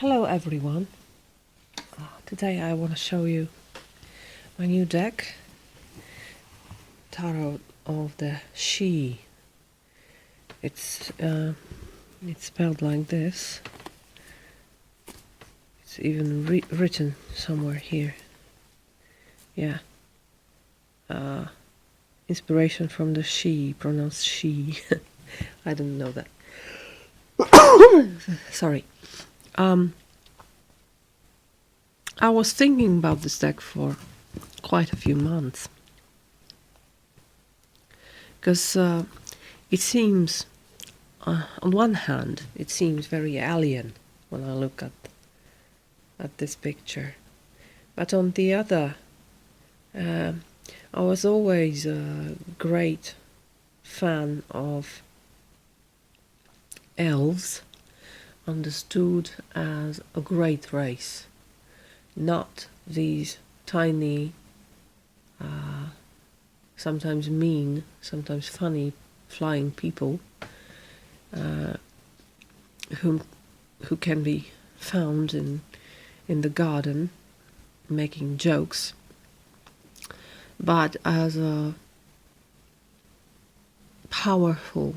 Hello everyone. Today I want to show you my new deck, Tarot of the She. It's spelled like this. It's even written somewhere here. Yeah. Inspiration from the she, pronounced she. I didn't know that. Sorry. I was thinking about this deck for quite a few months. Because it seems, on one hand, it seems very alien when I look at this picture. But on the other, I was always a great fan of elves, understood as a great race, not these tiny, sometimes mean, sometimes funny flying people who can be found in the garden making jokes, but as a powerful,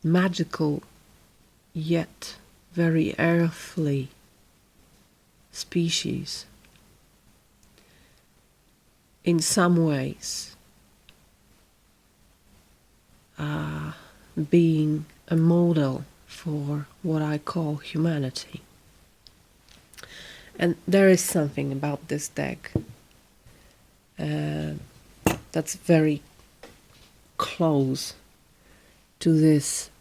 magical, yet very earthly species. In some ways, being a model for what I call humanity. And there is something about this deck that's very close to this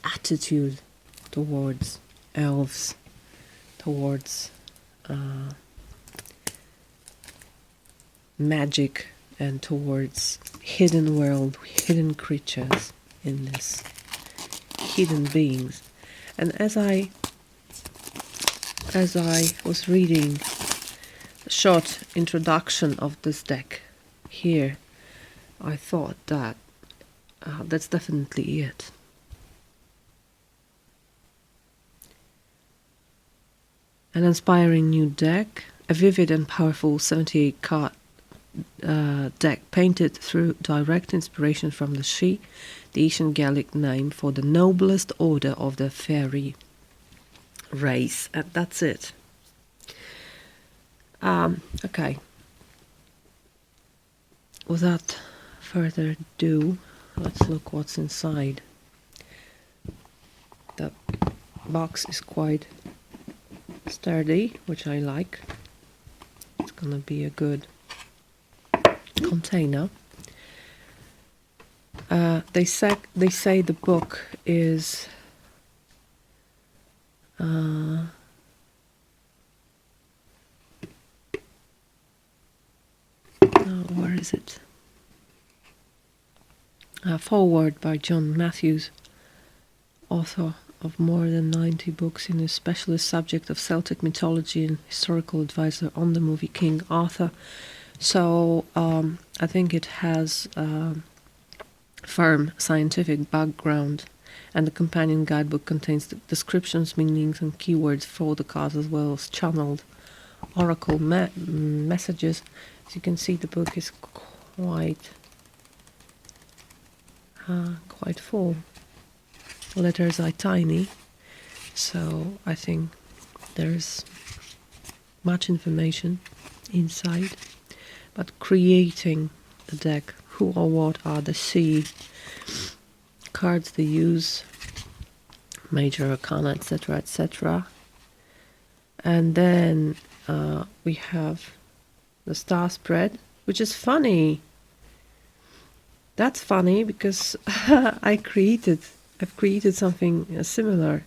attitude towards elves, towards magic, and towards hidden world, hidden creatures in this, hidden beings. And as I was reading a short introduction of this deck here, I thought that that's definitely it. An inspiring new deck, a vivid and powerful 78 card deck painted through direct inspiration from the She, the ancient Gaelic name for the noblest order of the fairy race. And that's it. Okay. Without further ado, let's look what's inside. The box is quite sturdy, which I like. It's gonna be a good container. They say the book is where is it? Foreword by John Matthews, author of more than 90 books in his specialist subject of Celtic mythology and historical advisor on the movie King Arthur. So I think it has firm scientific background, and the companion guidebook contains the descriptions, meanings and keywords for the cards, as well as channeled oracle messages. As you can see, the book is quite full. Letters are tiny, so I think there's much information inside. But creating the deck, who or what are the She cards they use, major arcana, etc., etc. And then we have the star spread, which is funny. That's funny because I've created something similar,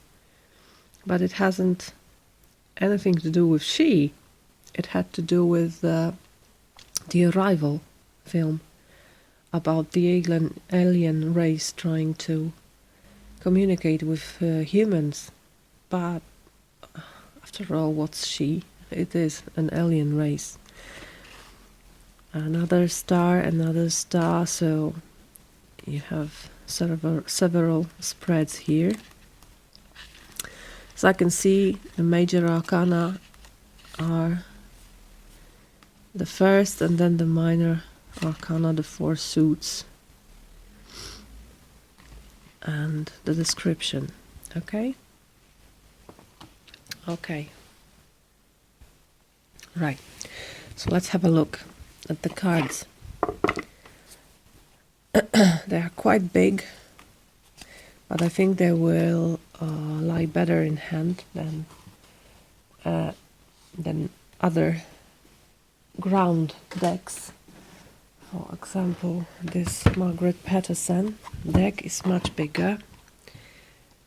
but it hasn't anything to do with She. It had to do with the Arrival film about the alien race trying to communicate with humans. But after all, what's She? It is an alien race. Another star, so you have several spreads here. So I can see the major arcana are the first, and then the minor arcana, the 4 suits, and the description. Okay? Okay. Right. So let's have a look at the cards. They are quite big, but I think they will lie better in hand than other ground decks. For example, this Margaret Patterson deck is much bigger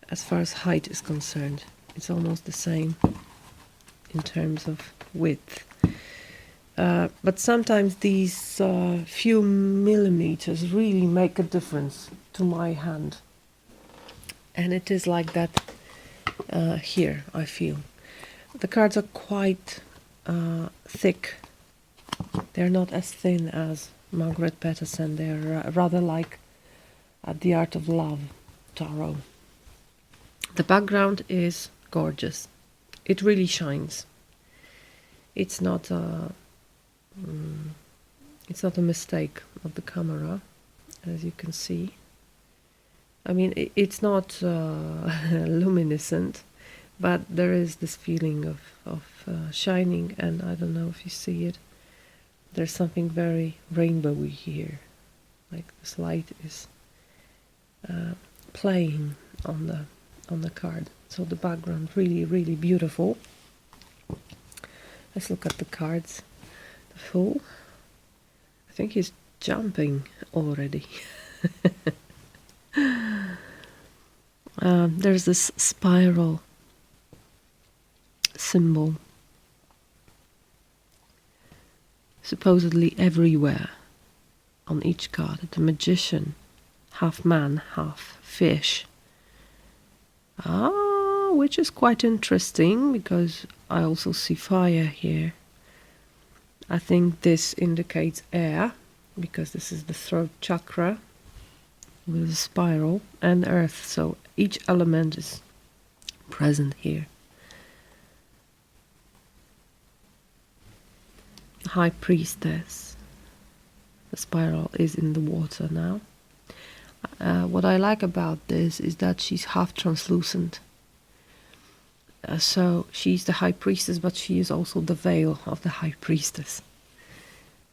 as far as height is concerned. It's almost the same in terms of width. But sometimes these few millimeters really make a difference to my hand. And it is like that here, I feel. The cards are quite thick. They're not as thin as Margaret Patterson. They're rather like The Art of Love tarot. The background is gorgeous. It really shines. It's not a mistake of the camera, as you can see. I mean, it's not luminescent, but there is this feeling of shining, and I don't know if you see it. There's something very rainbowy here, like this light is playing on the card. So the background really, really beautiful. Let's look at the cards. The Fool. I think he's jumping already. There's this spiral symbol supposedly everywhere on each card. The Magician, half man, half fish. Which is quite interesting because I also see fire here. I think this indicates air because this is the throat chakra with a spiral, and earth, so each element is present here. High Priestess. The spiral is in the water now. What I like about this is that she's half translucent. So she's the High Priestess, but she is also the veil of the High Priestess.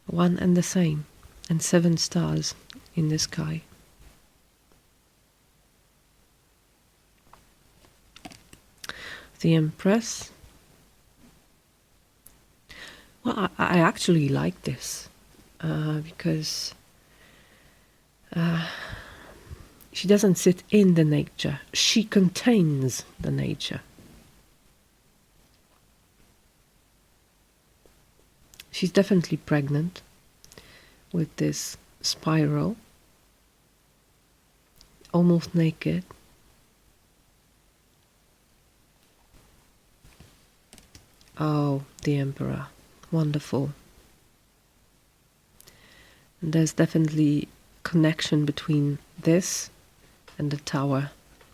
One and the same, and 7 stars in the sky. The Empress. Well, I actually like this because she doesn't sit in the nature, she contains the nature. She's definitely pregnant with this spiral, almost naked. Oh, the Emperor. Wonderful. And there's definitely connection between this and the Tower,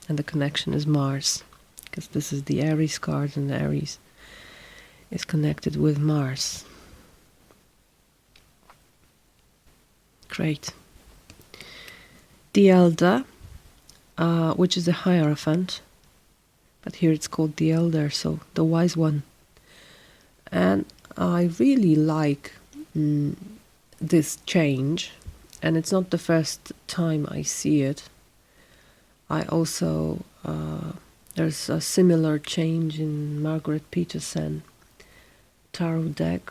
and the connection is Mars, because this is the Aries card, and the Aries is connected with Mars. Great. The Elder, which is the Hierophant, but here it's called the Elder, so the Wise One. And I really like this change, and it's not the first time I see it. I also, there's a similar change in Margaret Peterson tarot deck,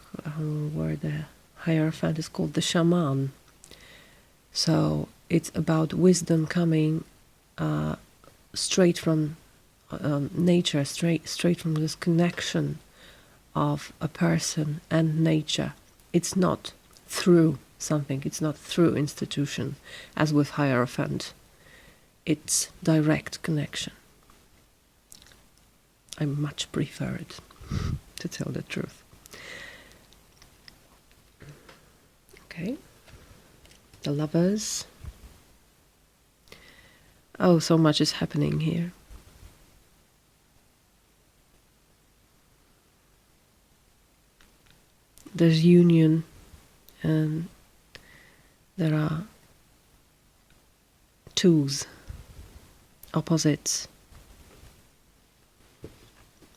where the Hierophant is called the Shaman. So it's about wisdom coming straight from nature, straight from this connection of a person and nature. It's not through something, it's not through institution, as with Hierophant. It's direct connection. I much prefer it, to tell the truth. Okay. The Lovers. Oh, so much is happening here. There's union, and there are twos, opposites.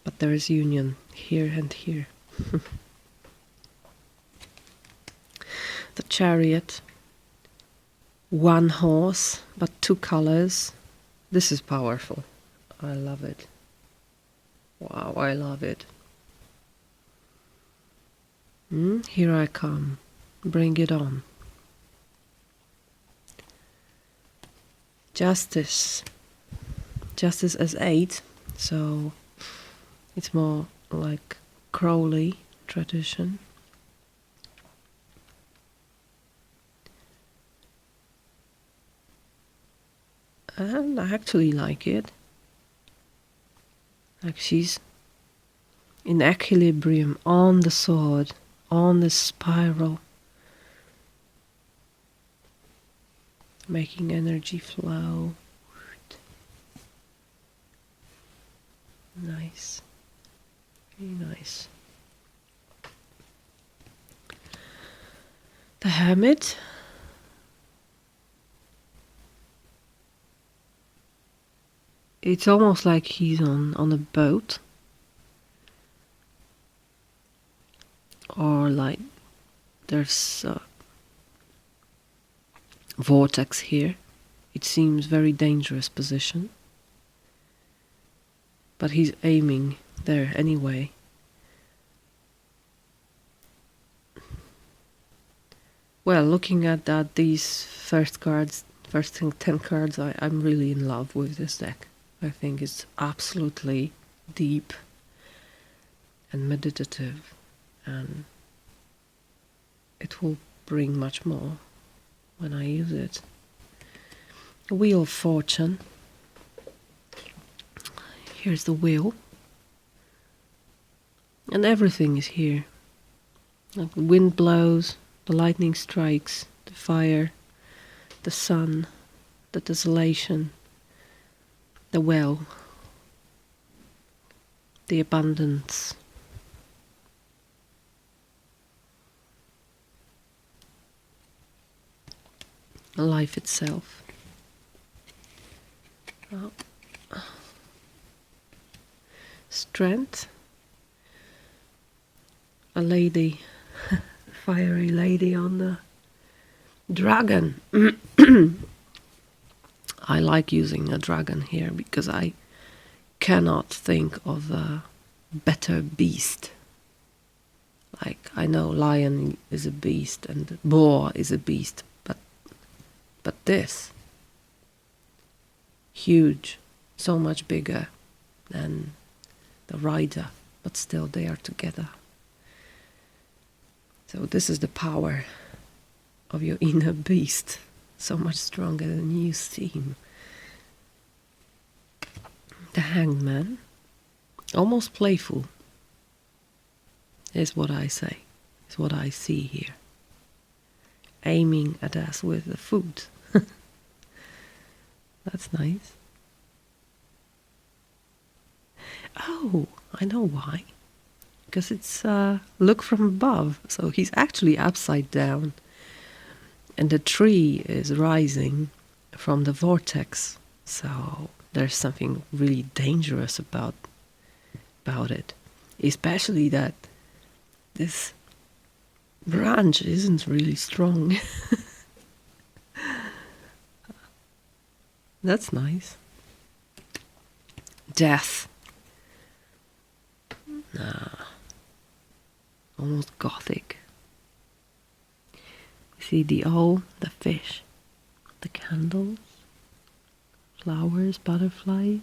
But there is union here and here. The Chariot, one horse, but two colors. This is powerful. I love it. Wow, I love it. Here I come. Bring it on. Justice. Justice as 8, so it's more like Crowley tradition. And I actually like it. Like she's in equilibrium on the sword, on the spiral, making energy flow. Nice. Very nice. The Hermit. It's almost like he's on a boat. Or like there's a vortex here. It seems very dangerous position. But he's aiming there anyway. Well, looking at that, these first 10 cards, I'm really in love with this deck. I think it's absolutely deep and meditative, and it will bring much more when I use it. Wheel of Fortune. Here's the wheel. And everything is here. Like the wind blows, the lightning strikes, the fire, the sun, the desolation, the well, the abundance. Life itself. Oh. Strength. A lady, fiery lady on the dragon. I like using a dragon here because I cannot think of a better beast. Like, I know lion is a beast and boar is a beast, but this, huge, so much bigger than the rider, but still they are together. So this is the power of your inner beast, so much stronger than you seem. The Hangman, almost playful, is what I say, is what I see here. Aiming at us with the food. That's nice. Oh, I know why. Because it's look from above, so he's actually upside down. And the tree is rising from the vortex, so there's something really dangerous about it. Especially that this branch isn't really strong. That's nice. Death. Almost gothic. See the owl, the fish, the candles, flowers, butterflies,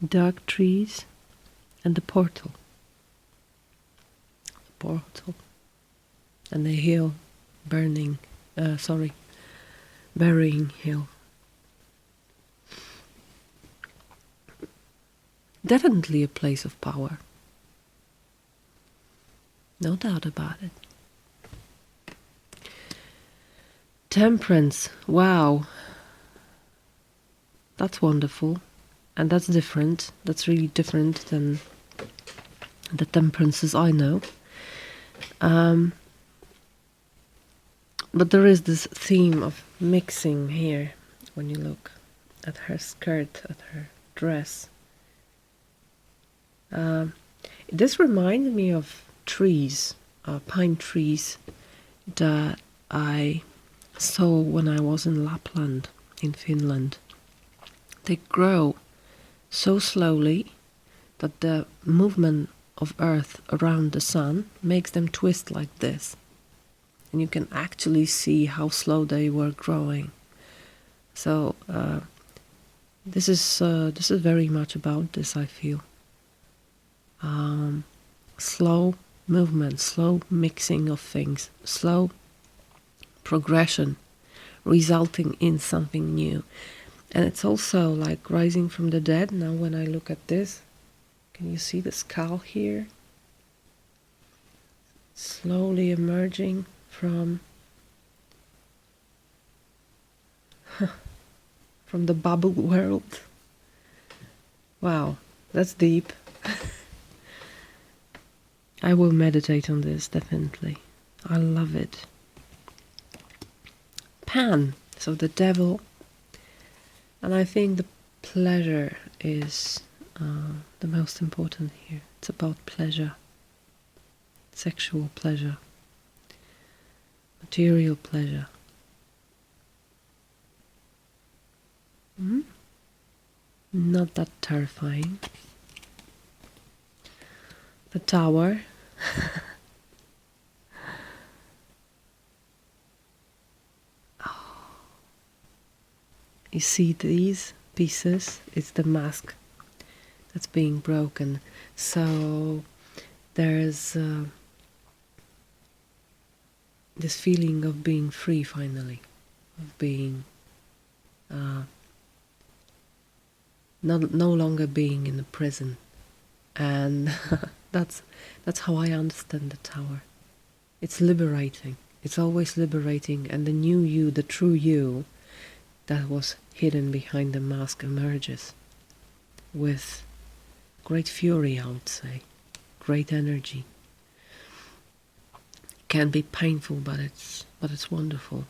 dark trees, and the portal. The portal. And the hill burying hill. Definitely a place of power. No doubt about it. Temperance, wow. That's wonderful. And that's different. That's really different than the temperances I know. But there is this theme of mixing here when you look at her skirt, at her dress. This reminded me of trees, pine trees that I saw when I was in Lapland, in Finland. They grow so slowly that the movement of Earth around the sun makes them twist like this. And you can actually see how slow they were growing. So this is very much about this, I feel. Slow movement, slow mixing of things, slow progression, resulting in something new. And it's also like rising from the dead. Now when I look at this, can you see the skull here? Slowly emerging from the bubble world. Wow, that's deep. I will meditate on this, definitely. I love it. Pan, so the devil. And I think the pleasure is the most important here. It's about pleasure. Sexual pleasure. Material pleasure. Not that terrifying. The tower. You see these pieces? It's the mask that's being broken. So there's this feeling of being free finally, of being no longer being in a prison. And that's how I understand the tower. It's liberating. It's always liberating, and the new you, the true you that was hidden behind the mask emerges with great fury, I would say, great energy. It can be painful, but it's wonderful.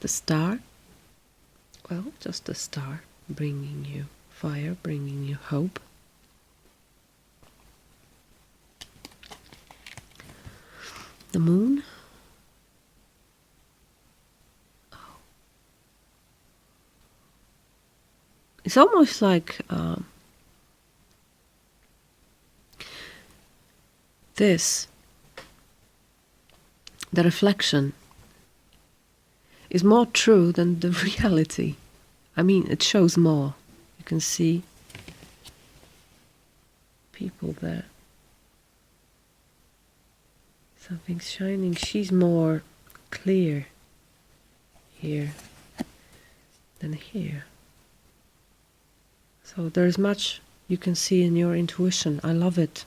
The star, well, just a star bringing you fire, bringing you hope. The moon. It's almost like the reflection is more true than the reality. I mean, it shows more. You can see people there. Something's shining. She's more clear here than here. So there's much you can see in your intuition. I love it.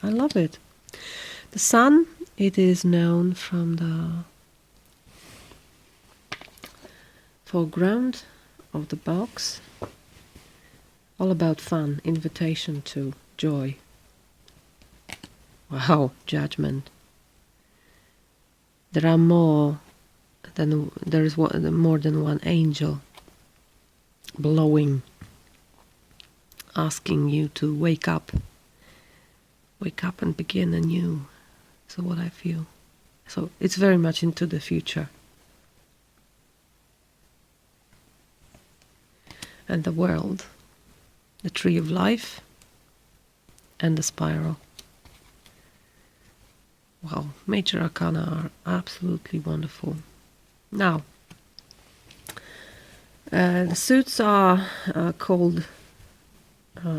I love it. The sun, it is known from the foreground of the box. All about fun, invitation to joy. Wow, judgment. There is more than one angel blowing, asking you to wake up and begin anew. So what I feel. So it's very much into the future. And the world, the tree of life, and the spiral. Wow, major arcana are absolutely wonderful. Now, the suits are called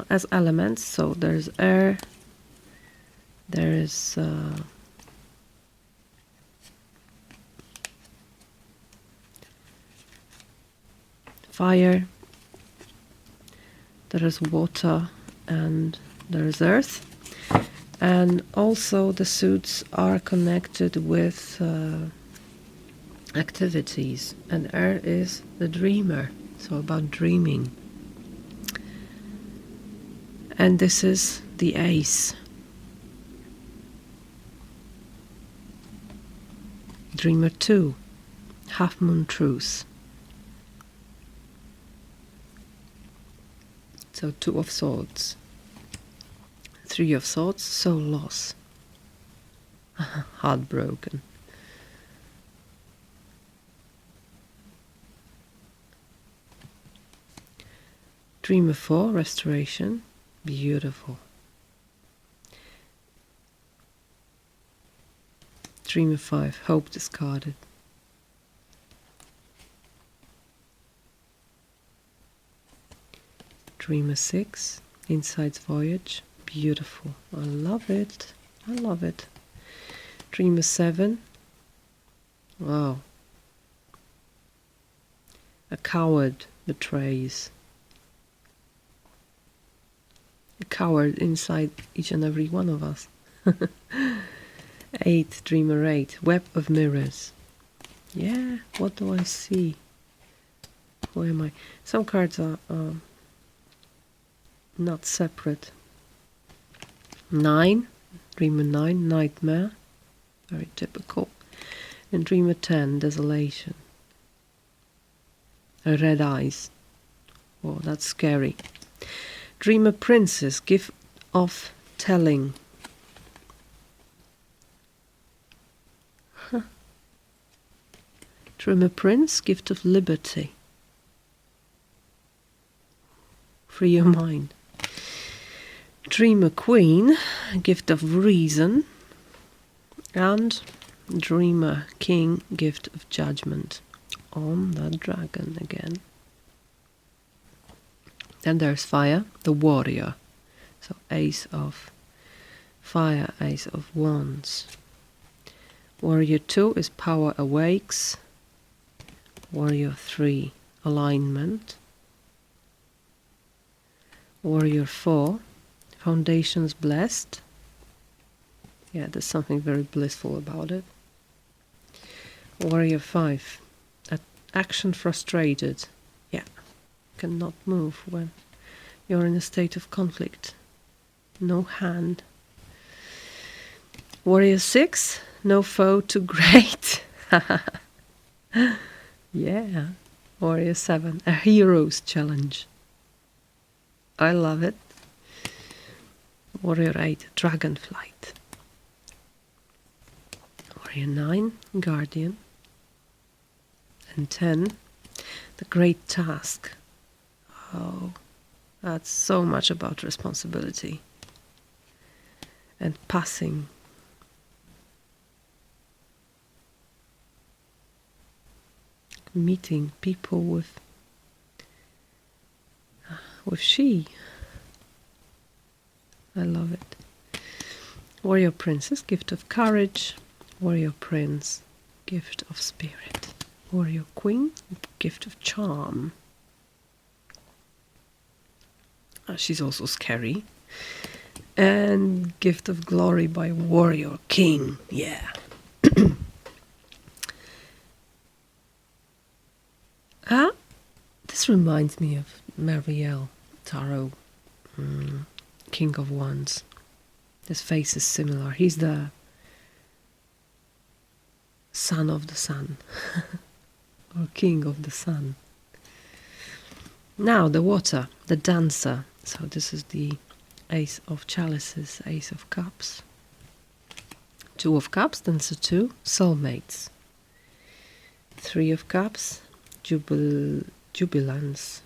as elements. So there's air, there is fire, there is water, and there is earth. And also the suits are connected with activities. And there is the dreamer, so about dreaming. And this is the ace. Dreamer 2, half moon truce. So 2 of swords. 3 of swords, soul loss. Heartbroken. Dreamer 4, restoration. Beautiful. Dreamer 5, hope discarded. Dreamer 6, inside's voyage. Beautiful. I love it. I love it. Dreamer 7. Wow. A coward betrays. A coward inside each and every one of us. 8, Dreamer 8, web of mirrors. Yeah, what do I see? Who am I? Some cards are not separate. 9, Dreamer 9, nightmare. Very typical. And Dreamer 10, desolation. Red eyes. Oh, that's scary. Dreamer princess, gift of telling. Huh. Dreamer prince, gift of liberty. Free your mind. Dreamer queen, gift of reason. And Dreamer king, gift of judgment. On the dragon again. Then there's fire, the warrior. So ace of fire, ace of wands. Warrior 2 is power awakes. Warrior 3, alignment. Warrior 4, foundations blessed. Yeah, there's something very blissful about it. Warrior 5, action frustrated. Yeah, cannot move when you're in a state of conflict. No hand. Warrior 6, no foe too great. Yeah. Warrior 7, a hero's challenge. I love it. Warrior 8, dragon flight. Warrior 9, guardian. And 10, the great task. Oh, that's so much about responsibility. And passing. Meeting people with she. I love it. Warrior princess, gift of courage. Warrior prince, gift of spirit. Warrior queen, gift of charm. She's also scary. And gift of glory by warrior king. Yeah. This reminds me of Marielle Tarot, King of Wands. His face is similar. He's the son of the sun. Or king of the sun. Now the water, the dancer. So this is the ace of chalices, ace of cups. 2 of cups, dancer 2, soulmates. 3 of cups, jubilance.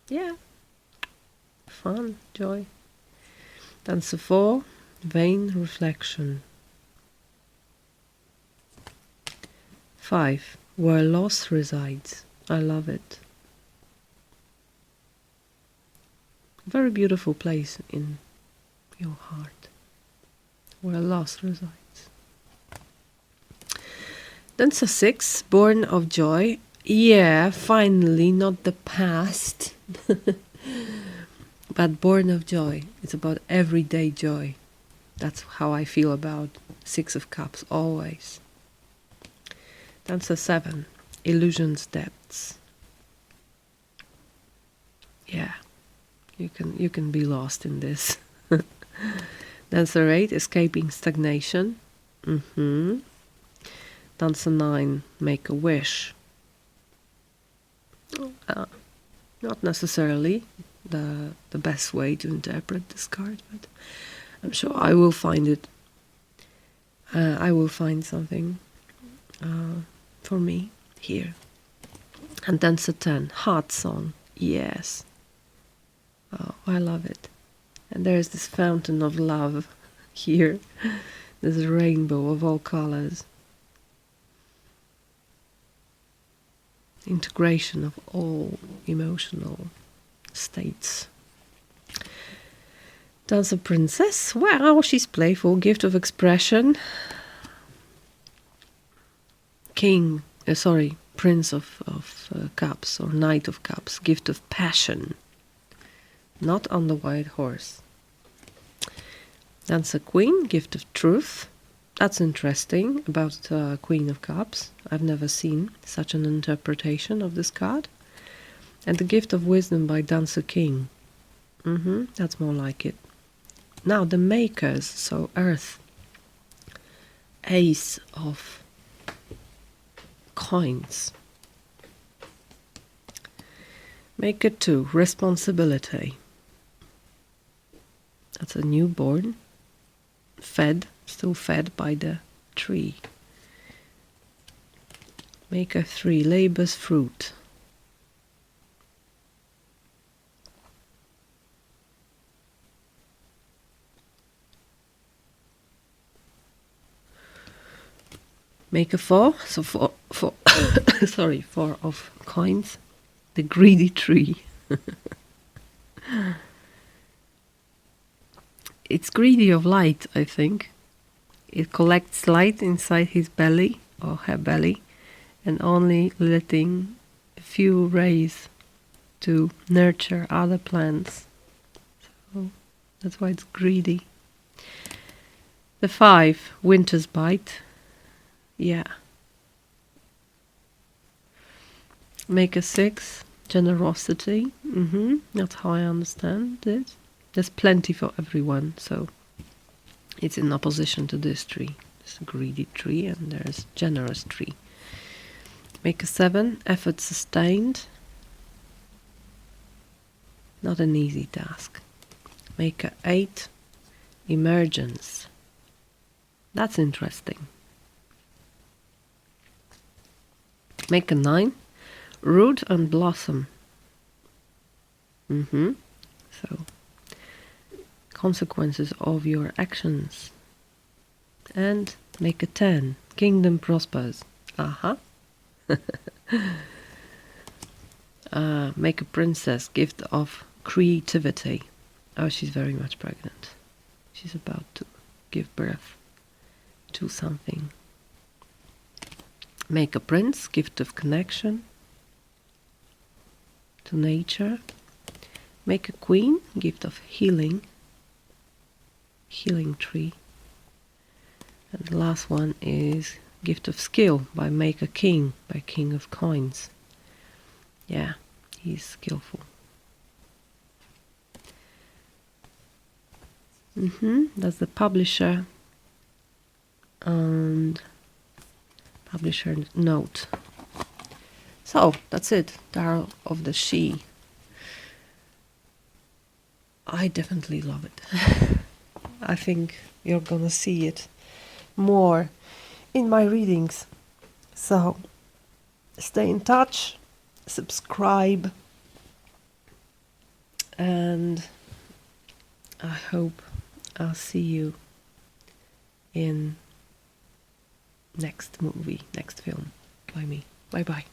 Yeah, fun, joy. Dancer 4, vain reflection. 5, where loss resides. I love it. Very beautiful place in your heart, where loss resides. Dancer 6, born of joy. Yeah, finally, not the past, but born of joy. It's about everyday joy. That's how I feel about 6 of Cups, always. Dancer 7, Illusion's Depths. Yeah, you can be lost in this. Dancer 8, Escaping Stagnation. Dancer 9, Make a Wish. Not necessarily the best way to interpret this card, but I'm sure I will find it. I will find something for me here. And Dancer 10, Heart Song. Yes. Oh, I love it. And there's this fountain of love here. This rainbow of all colors. Integration of all emotional states. Dancer Princess. Wow, she's playful. Gift of expression. Prince of Cups or Knight of Cups. Gift of passion. Not on the white horse. Dancer Queen. Gift of truth. That's interesting about Queen of Cups. I've never seen such an interpretation of this card. And the Gift of Wisdom by Dancer King. That's more like it. Now the makers, so Earth. Ace of Coins. Maker 2, Responsibility. That's a newborn. Still fed by the tree. Maker 3, Labor's Fruit. Maker 4, so four sorry, 4 of Coins. The Greedy Tree. It's greedy of light, I think. It collects light inside his belly or her belly and only letting a few rays to nurture other plants. So that's why it's greedy. The 5, Winter's Bite. Yeah. Maker 6, Generosity. That's how I understand it. There's plenty for everyone, so it's in opposition to this tree. There's a greedy tree and there's generous tree. Maker 7, Effort Sustained. Not an easy task. Maker 8, Emergence. That's interesting. Maker 9, Root and Blossom. So consequences of your actions. And Maker 10, Kingdom Prospers. Maker Princess, Gift of Creativity. Oh, she's very much pregnant. She's about to give birth to something. Maker Prince, Gift of Connection to nature. Maker Queen, Gift of Healing. Healing tree. And the last one is Gift of Skill by Maker King, by King of Coins. Yeah, he's skillful. That's the publisher and publisher note. So that's it. Tarot of the She. I definitely love it. I think you're gonna see it more in my readings. So stay in touch, subscribe, and I hope I'll see you in next film by me. Bye bye.